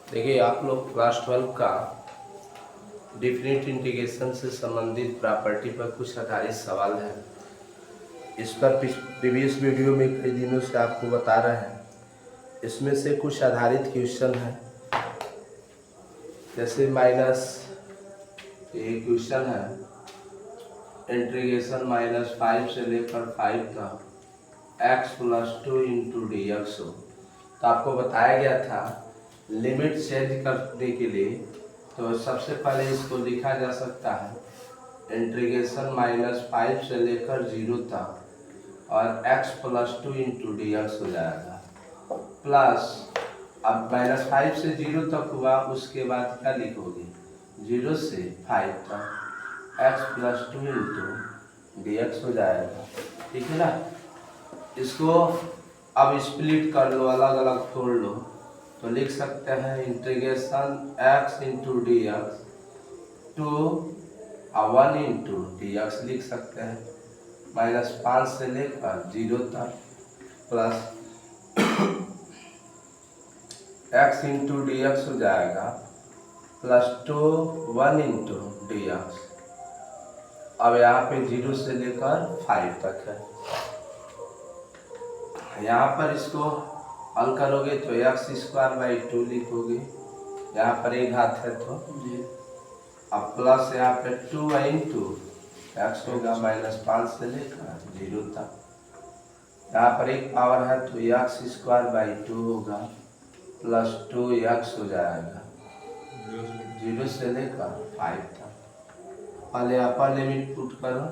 देखिए आप लोग क्लास 12 का डिफिनिट इंटीग्रेशन से संबंधित प्रॉपर्टी पर कुछ आधारित सवाल है। इस पर प्रीवियस वीडियो में कई दिनों से आपको बता रहे हैं। इसमें से कुछ आधारित क्वेश्चन है, जैसे माइनस ये क्वेश्चन है इंटीग्रेशन -5 से लेकर 5 तक x+2 इंटू डी एक्स हो। तो आपको बताया गया था लिमिट चेंज करने के लिए, तो सबसे पहले इसको लिखा जा सकता है इंटीग्रेशन -5 से लेकर 0 तक और x+2 इंटू डी एक्स हो जाएगा। प्लस अब -5 से 0 तक हुआ, उसके बाद क्या लिखोगे 0 से 5 तक x+2 इंटू डी एक्स हो जाएगा। ठीक है ना। इसको अब स्प्लिट कर लो, अलग अलग तोड़ लो, तो लिख सकते हैं integration x into d x two 1 into d x लिख सकते हैं, -5 से लेकर 0 तक plus x into d x हो जाएगा +2 1 इंटू डी एक्स। अब यहाँ पे 0 से लेकर 5 तक है। यहाँ पर इसको हल करोगे तो x²/2 लिखोगे, यहाँ पर एक घात है तो अब प्लस यहाँ पे 2 इंटू एक्स होगा -5 से लेकर 0 तक। यहाँ पर एक पावर है तो x²/2 होगा प्लस 2x हो जाएगा 0 से लेकर 5 तक। पहले अपर लिमिट पुट करो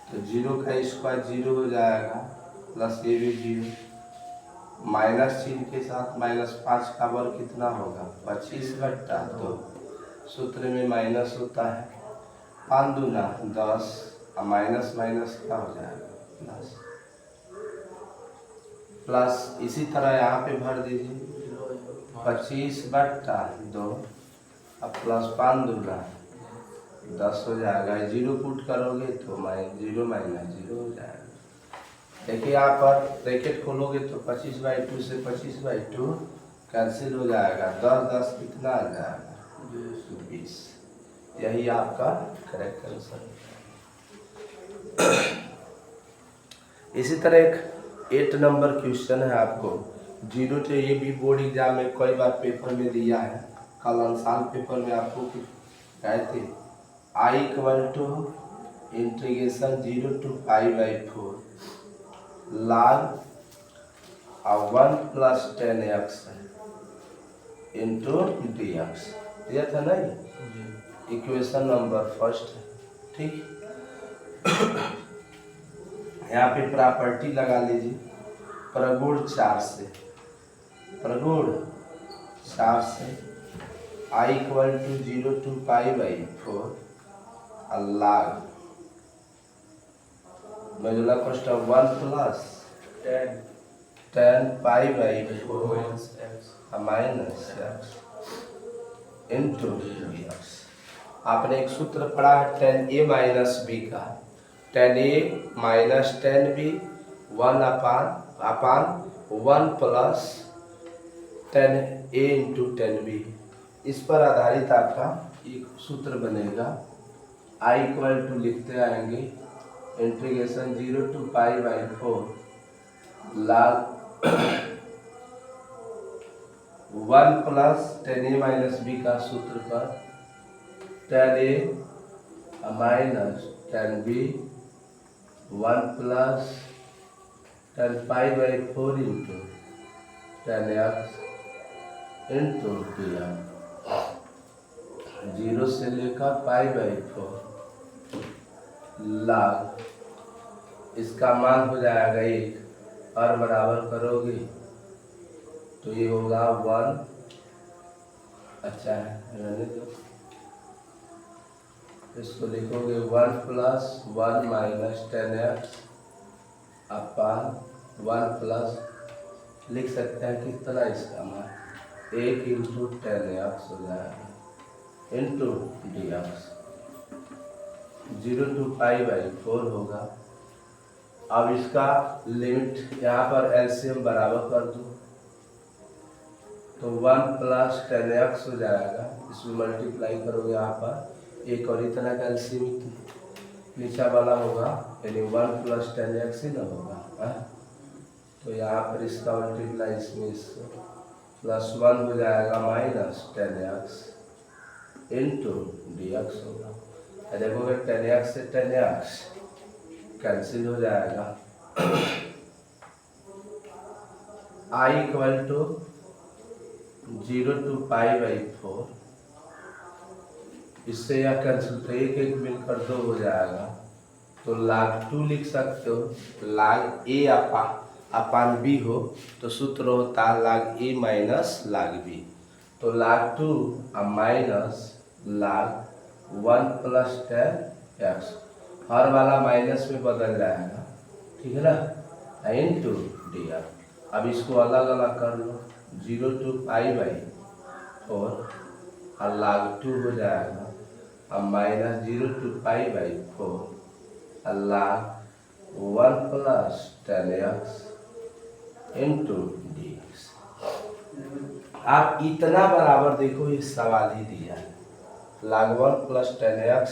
तो 0 का स्क्वायर 0 हो जाएगा प्लस ये भी 0, माइनस चिन्ह के साथ -5 का वर्ग कितना होगा 25/2। सूत्र में माइनस होता है, 5 दूना 10 और माइनस माइनस क्या हो जाएगा प्लस। इसी तरह यहाँ पे भर दीजिए 25/2 अब प्लस 5 दूना 10 हो जाएगा। 0 पुट करोगे तो -0 हो जाएगा। देखिए यहाँ पर ब्रैकेट खोलोगे तो 25/2 से 25/2 कैंसिल हो जाएगा, 10 कितना आ जाएगा 20। यही आपका करेक्ट आंसर। इसी तरह एक 8 नंबर क्वेश्चन है आपको 0 से, ये भी बोर्ड एग्जाम में कई बार पेपर में दिया है। कल अंसाल पेपर में आपको कहे थे I = integration 0 to π/4 log 1 + 10x into d x. दिया था ना, ये इक्वेशन नंबर फर्स्ट है। ठीक, यहाँ पे प्रॉपर्टी लगा लीजिए प्रगुण 4 से I = 0 to π/4 log modulus cos of 1 + 10 π/4 minus x into dx। आपने एक सूत्र पढ़ा है tan a - b का, tan a - tan b 1/1 plus tan a into tan b। इस पर आधारित आपका एक सूत्र बनेगा। I = लिखते आएंगे integration 0 to π/4 log 1 + tan a - b का सूत्र पर tan a - tan b 1 + tan π/4 into tan x into dx। 0 से लेकर π/4 log, इसका मान हो जाएगा 1 और बराबर करोगे तो ये होगा 1। अच्छा है, रहने दो, इसको लिखोगे 1 + 1 - tan x अपान 1 प्लस लिख सकते हैं कितना इसका मान 1 इंटू tan x हो जाएगा इंटू डी एक्स। 0 to π/4 होगा। अब इसका लिमिट यहाँ पर एलसीएम बराबर कर दो, तो 1 प्लस 10x हो जाएगा, इसमें मल्टीप्लाई करोगे यहाँ पर एक और इतना का एलसीएम नीचा वाला होगा, यानी 1 प्लस 10x ही ना होगा है? तो यहाँ पर इसका मल्टीप्लाई इसमें प्लस 1 हो जाएगा minus 10x into d x होगा। देखोगे 10x से 10x कैंसिल हो जाएगा। I इक्वल टू 0 to π/4, इससे यह कैंसिल तो एक एक मिलकर 2 हो जाएगा, तो log 2 लिख सकते हो। log a अपान b हो तो सूत्र होता है log a minus log b, तो log 2 minus log 1 plus 10x, हर वाला माइनस में बदल जाएगा, ठीक है ना, इंटू डी एक्स। अब इसको अलग अलग कर लो, 0 to π/4 और log 2 हो जाएगा, अब माइनस 0 to π/4 और log 1 plus 10x into d x. आप इतना बराबर देखो, ये सवाल ही दिया है, log 1 plus 10x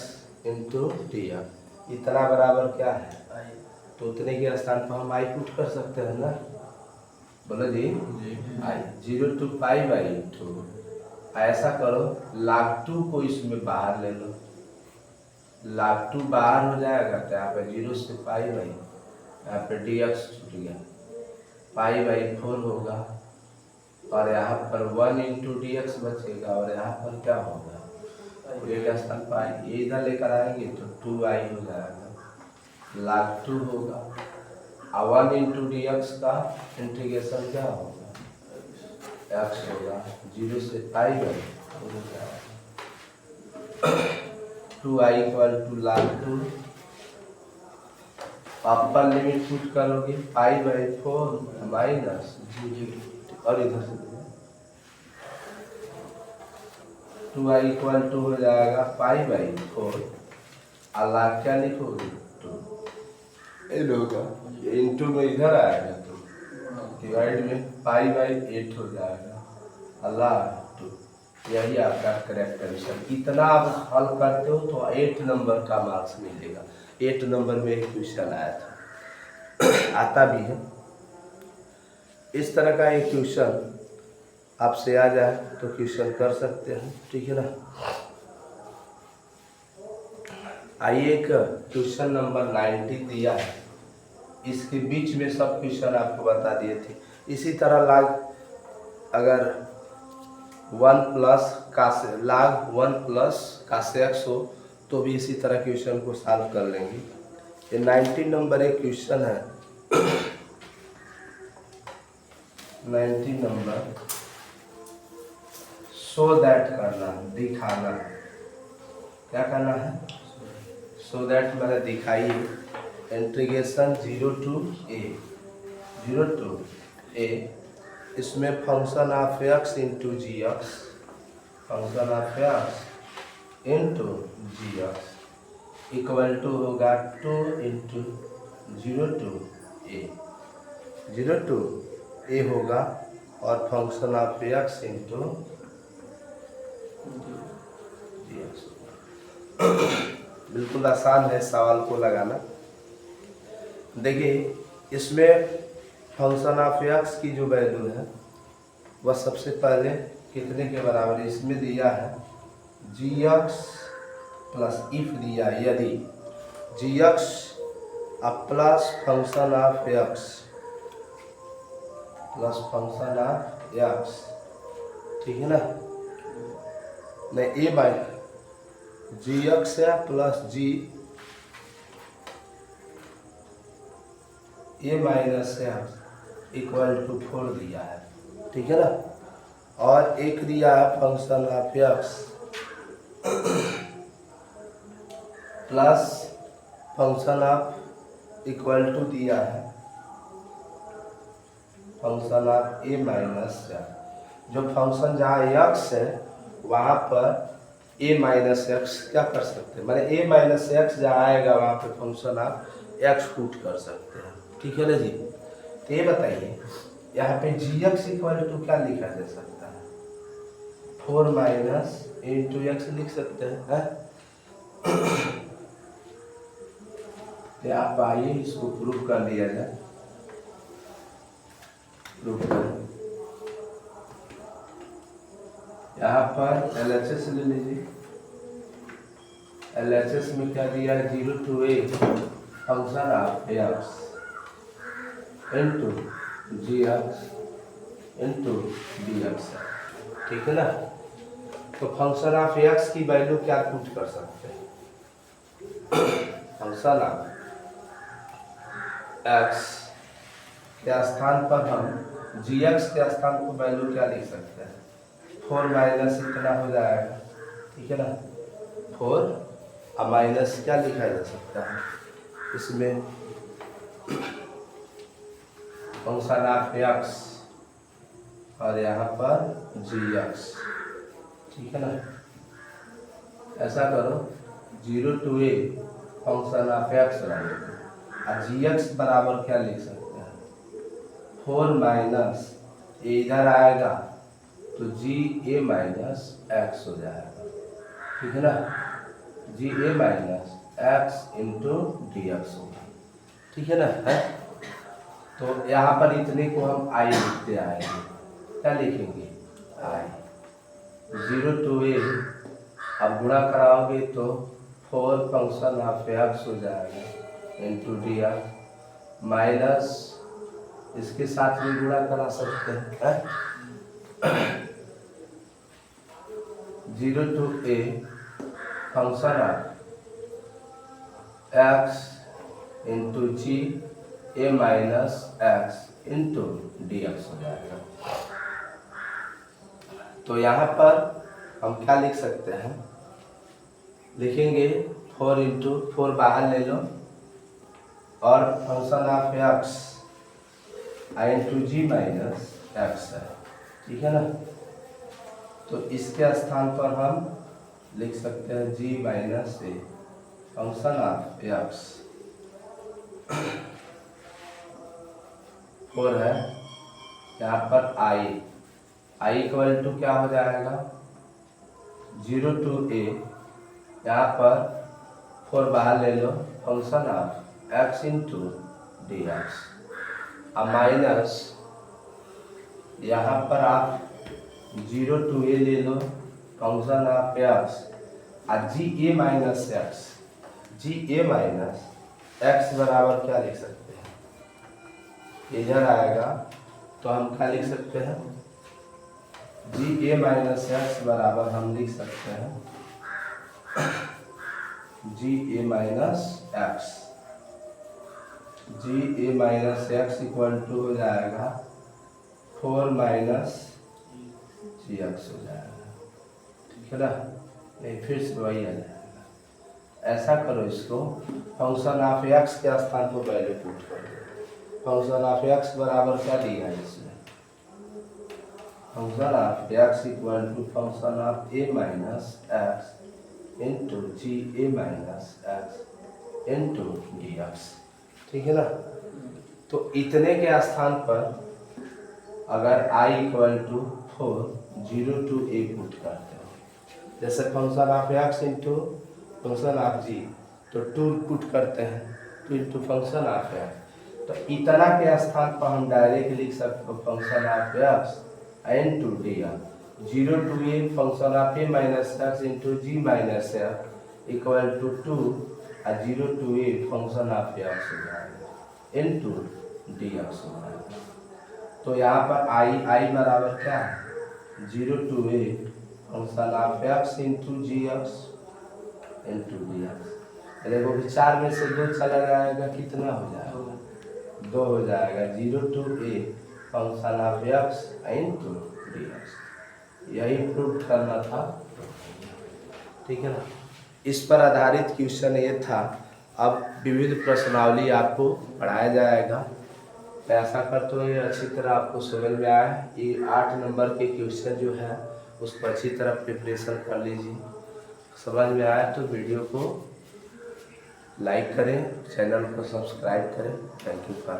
into d x, इतना बराबर क्या है, तो उतने के स्थान पर हम आई पुट कर सकते हैं ना, बोलो जी आई 0 to π/2। ऐसा करो log 2 को इसमें बाहर ले लो, log 2 बाहर हो जाएगा तो यहाँ पे 0 से π/, यहाँ पे dx छूट गया, π/4 होगा, और यहाँ पर 1 इंटू dx बचेगा, और यहाँ पर क्या होगा, एक स्थान पर ये इधर लेकर आएंगे तो 2i हो जाएगा, log 2 होगा, 1 इंटू डी एक्स का इंटीग्रेशन क्या होगा, x होगा, 0 से π/, 2i equal to log 2, upper limit put करोगे π/4 माइनस, और इधर से 2i इक्वल टू हो जाएगा π/4, अल्लाह क्या लिखोगे 2 होगा, इंटू में इधर आएगा तो डिवाइड में π/8 हो जाएगा, अल्लाह 2। यही आपका करेक्ट आंसर। इतना आप हल करते हो तो 8 नंबर का मार्क्स मिलेगा। 8 नंबर में एक क्वेश्चन आया था, आता भी है। इस तरह का एक क्वेश्चन आपसे आ जाए तो क्वेश्चन कर सकते हैं, ठीक है ना। आइए एक क्वेश्चन नंबर 90 दिया है, इसके बीच में सब क्वेश्चन आपको बता दिए थे। इसी तरह log अगर 1 प्लस का x हो तो भी इसी तरह क्वेश्चन को सॉल्व कर लेंगे। ये 90 नंबर एक क्वेश्चन है। 90 नंबर सो दैट करना, दिखाना, क्या करना है, सो दैट मैंने दिखाई, इंटीग्रेशन 0 to a, इसमें function of x into g x, function of x into g x equal to होगा 2 इंटू 0 to a होगा, और function of x into g x. बिल्कुल आसान है सवाल को लगाना। देखिए इसमें फंक्शन ऑफ एक्स की जो वैल्यू है वह सबसे पहले कितने के बराबर है, इसमें दिया है जी एक्स प्लस, इफ दिया है यदि g x plus function of x plus function of x, ठीक है ना, नहीं ए बाई जी एक्स है plus g a minus x equal to 4 दिया है, ठीक है ना, और एक दिया है function of x plus function of equal to दिया है function of a minus x. जो फंक्शन जहाँ एक्स है वहाँ पर ए माइनस एक्स क्या कर सकते हैं, मैंने ए माइनस एक्स जहाँ आएगा वहाँ पे फंक्शन ऑफ एक्स पुट कर सकते हैं, ठीक है ना जी। तो ये बताइए यहाँ पे जी एक्स इक्वल टू क्या लिखा जा सकता है, 4 माइनस इंटू एक्स लिख सकते हैं। तो आप आइए इसको प्रूफ कर लिया जाए। प्रूफ करें। यहाँ पर LHS ले लीजिए। LHS में क्या दिया है, 0 to a function of x into g x into d x. ठीक है ना। तो फंक्शन ऑफ एक्स की वैल्यू क्या पुट कर सकते हैं, फंक्शन ऑफ एक्स के स्थान पर हम जी एक्स के स्थान पर वैल्यू क्या लिख सकते हैं, 4 माइनस इतना हो जाएगा। ठीक है ना। 4 अब माइनस क्या लिखा जा सकता है इसमें, फंक्शन ऑफ एक्स और यहाँ पर जी एक्स। ठीक है ना। ऐसा करो 0 to a function of x और जी एक्स बराबर क्या लिख सकते हैं, 4 माइनस इधर आएगा तो जी ए माइनस एक्स हो जाएगा। ठीक है ना। G a minus x into d x होगा। ठीक है ना है? तो यहाँ पर इतने को हम आई लिखते आएंगे। क्या लिखेंगे, आई। 0 to a अब गुणा कराओगे तो 4 फंक्शन ऑफ एक्स हो जाएगा इंटू डी एक्स माइनस इसके साथ भी गुणा करा सकते हैं। 0 to a function of x into g a minus x into d x हो जाएगा। तो यहाँ पर हम क्या लिख सकते हैं, लिखेंगे 4 इंटू 4 बाहर ले लो और function of x into g minus x है। ठीक है ना। तो इसके स्थान पर हम लिख सकते हैं g minus a function of x 4 है। यहाँ पर आई इक्वल टू क्या हो जाएगा, 0 to a यहाँ पर 4 बाहर ले लो function of x into d x और माइनस यहाँ पर आप 0 to a ले लो फंक्शन ऑफ एक्स और जी a minus x, g a minus x बराबर क्या लिख सकते हैं, इधर आएगा तो हम क्या लिख सकते हैं, जी ए माइनस एक्स बराबर हम लिख सकते हैं g a minus x, g a minus x equal to हो जाएगा 4 माइनस जी एक्स हो जाएगा। ठीक है ना। नहीं फिर से वही आ जाएगा। ऐसा करो इसको, फंक्शन ऑफ एक्स के स्थान पर वैल्यू पुट कर दो। फंक्शन ऑफ एक्स बराबर क्या दिया है इसमें, function of x equal to function of a minus x into g a minus x into d x. ठीक है ना। तो इतने के स्थान पर अगर I equal to 4 0 to a put करते हो, जैसे function of x into function of g तो 2 पुट करते हैं, 2 इंटू फंक्शन ऑफ एक्स। तो इतना के स्थान पर हम डायरेक्ट लिख सकते हो function of x into d x, 0 to a function of a minus x into g minus x equal to 2 और 0 to a function of x हो जाएगा इंटू डी एक्स हो जाएगा। तो यहाँ पर आई बराबर क्या है, 0 to a function of x into g x into d x. देखो कि 4 में से 2 चला जाएगा, कितना हो जाएगा, 2 हो जाएगा। 0 to a function of x into d x. यही प्रूव करना था। ठीक है ना। इस पर आधारित क्वेश्चन ये था। अब विविध प्रश्नावली आपको पढ़ाया जाएगा। ऐसा कर तो ये अच्छी तरह आपको समझ में आए। ये 8 नंबर के क्वेश्चन जो है उसको अच्छी तरह प्रिपरेशन कर लीजिए। समझ में आए तो वीडियो को लाइक करें, चैनल को सब्सक्राइब करें। Thank you for